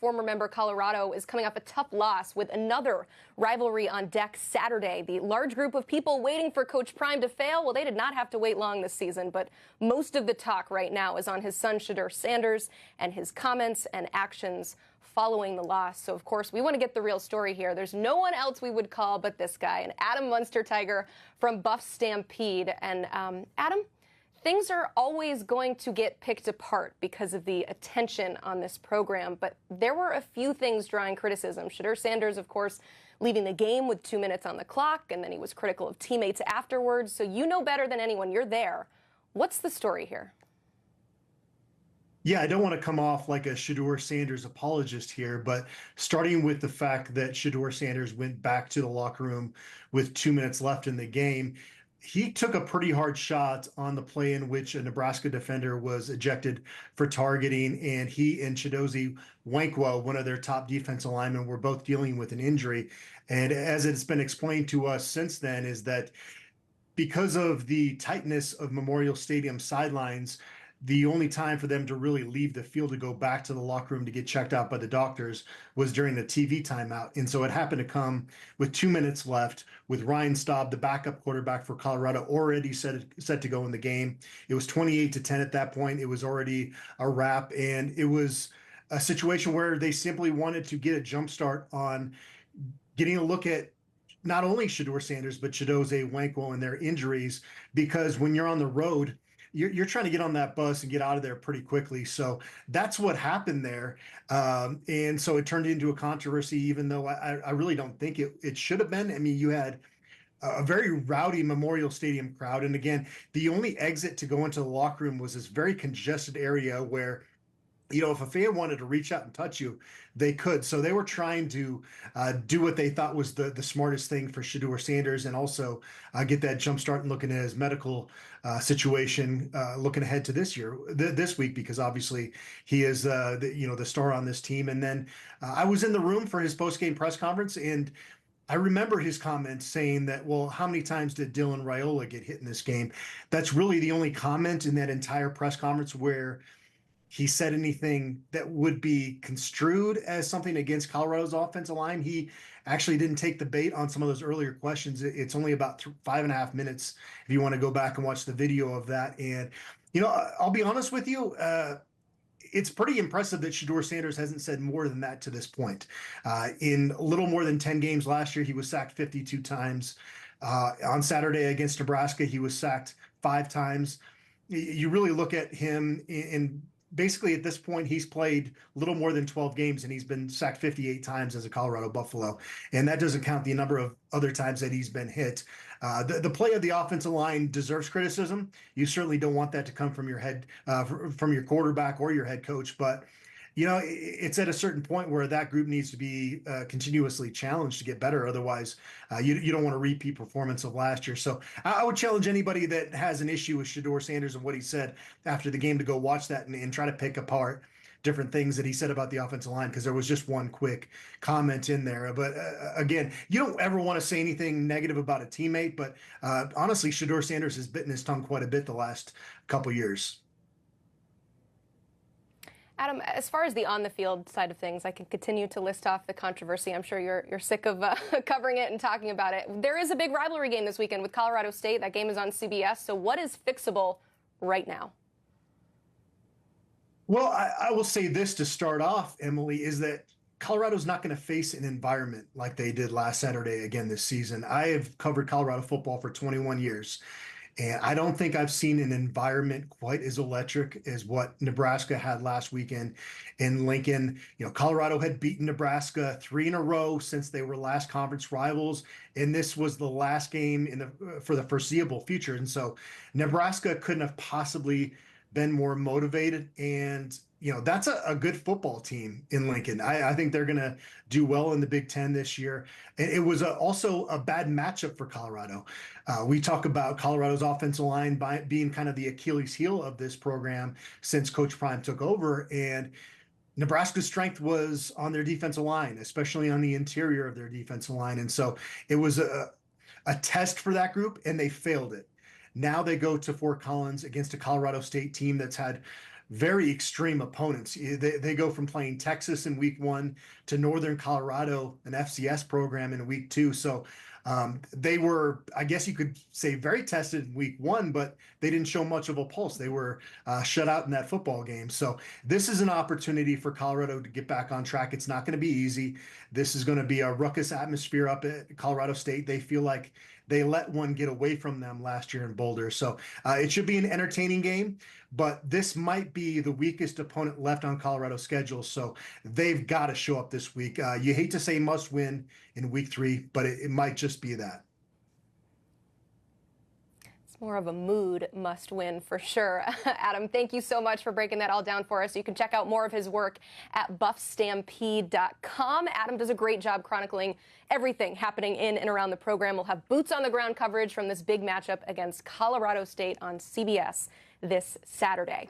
Former member Colorado is coming off a tough loss with another rivalry on deck Saturday. The large group of people waiting for Coach Prime to fail, well, they did not have to wait long this season, but most of the talk right now is on his son, Shedeur Sanders, and his comments and actions following the loss. So, of course, we want to get the real story here. There's no one else we would call but this guy, an Adam Munster Tiger from Buff Stampede. And Adam, things are always going to get picked apart because of the attention on this program, but there were a few things drawing criticism. Shedeur Sanders, of course, leaving the game with 2 minutes on the clock, and then he was critical of teammates afterwards. So you know better than anyone. You're there. What's the story here? Yeah, I don't want to come off like a Shedeur Sanders apologist here, but starting with the fact that Shedeur Sanders went back to the locker room with 2 minutes left in the game, he took a pretty hard shot on the play in which a Nebraska defender was ejected for targeting, and he and Chidozie Nwankwo, one of their top defensive linemen, were both dealing with an injury. And as it's been explained to us since then, is that because of the tightness of Memorial Stadium sidelines, the only time for them to really leave the field to go back to the locker room to get checked out by the doctors was during the TV timeout. And so it happened to come with 2 minutes left with Ryan Staub, the backup quarterback for Colorado, already set to go in the game. It was 28-10 at that point. It was already a wrap. And it was a situation where they simply wanted to get a jump start on getting a look at not only Shedeur Sanders, but Chidozie Nwankwo and their injuries, because when you're on the road, you're trying to get on that bus and get out of there pretty quickly. So that's what happened there. And so it turned into a controversy, even though I really don't think it should have been. I mean, you had a very rowdy Memorial Stadium crowd. And again, the only exit to go into the locker room was this very congested area where, you know, if a fan wanted to reach out and touch you, they could. So they were trying to do what they thought was the smartest thing for Shedeur Sanders, and also get that jump start and looking at his medical situation, looking ahead to this week, because obviously he is the star on this team. And then I was in the room for his post-game press conference, and I remember his comments saying that, well, how many times did Dylan Raiola get hit in this game? That's really the only comment in that entire press conference where he said anything that would be construed as something against Colorado's offensive line. He actually didn't take the bait on some of those earlier questions. It's only about 5.5 minutes if you want to go back and watch the video of that. And, you know, I'll be honest with you, it's pretty impressive that Shedeur Sanders hasn't said more than that to this point. In a little more than 10 games last year, he was sacked 52 times. On Saturday against Nebraska, he was sacked 5 times. You really look at him in basically at this point, he's played a little more than 12 games, and he's been sacked 58 times as a Colorado Buffalo. And that doesn't count the number of other times that he's been hit. The play of the offensive line deserves criticism. You certainly don't want that to come from from your quarterback or your head coach. But, you know, it's at a certain point where that group needs to be continuously challenged to get better. Otherwise, you don't want a repeat performance of last year. So I would challenge anybody that has an issue with Shedeur Sanders and what he said after the game to go watch that and try to pick apart different things that he said about the offensive line, because there was just one quick comment in there. But again, you don't ever want to say anything negative about a teammate. But honestly, Shedeur Sanders has bitten his tongue quite a bit the last couple years. Adam, as far as the on-the-field side of things, I can continue to list off the controversy. I'm sure you're sick of covering it and talking about it. There is a big rivalry game this weekend with Colorado State. That game is on CBS. So what is fixable right now? Well, I will say this to start off, Emily, is that Colorado's not going to face an environment like they did last Saturday again this season. I have covered Colorado football for 21 years. And I don't think I've seen an environment quite as electric as what Nebraska had last weekend in Lincoln. You know, Colorado had beaten Nebraska 3 in a row since they were last conference rivals, and this was the last game for the foreseeable future. And so Nebraska couldn't have possibly been more motivated. And, you know, that's a good football team in Lincoln. I think they're going to do well in the Big Ten this year. And it was also a bad matchup for Colorado. We talk about Colorado's offensive line being kind of the Achilles heel of this program since Coach Prime took over. And Nebraska's strength was on their defensive line, especially on the interior of their defensive line. And so it was a test for that group, and they failed it. Now they go to Fort Collins against a Colorado State team that's had very extreme opponents. They go from playing Texas in week 1 to Northern Colorado, an FCS program, in week 2. So they were, I guess you could say, very tested in week 1, but they didn't show much of a pulse. They were shut out in that football game. So this is an opportunity for Colorado to get back on track. It's not going to be easy. This is going to be a ruckus atmosphere up at Colorado State. They feel like they let one get away from them last year in Boulder. So it should be an entertaining game, but this might be the weakest opponent left on Colorado's schedule. So they've got to show up this week. You hate to say must win in week 3, but it might just be that. It's more of a mood must win for sure. Adam, thank you so much for breaking that all down for us. You can check out more of his work at buffstampede.com. Adam does a great job chronicling everything happening in and around the program. We'll have boots on the ground coverage from this big matchup against Colorado State on CBS this Saturday.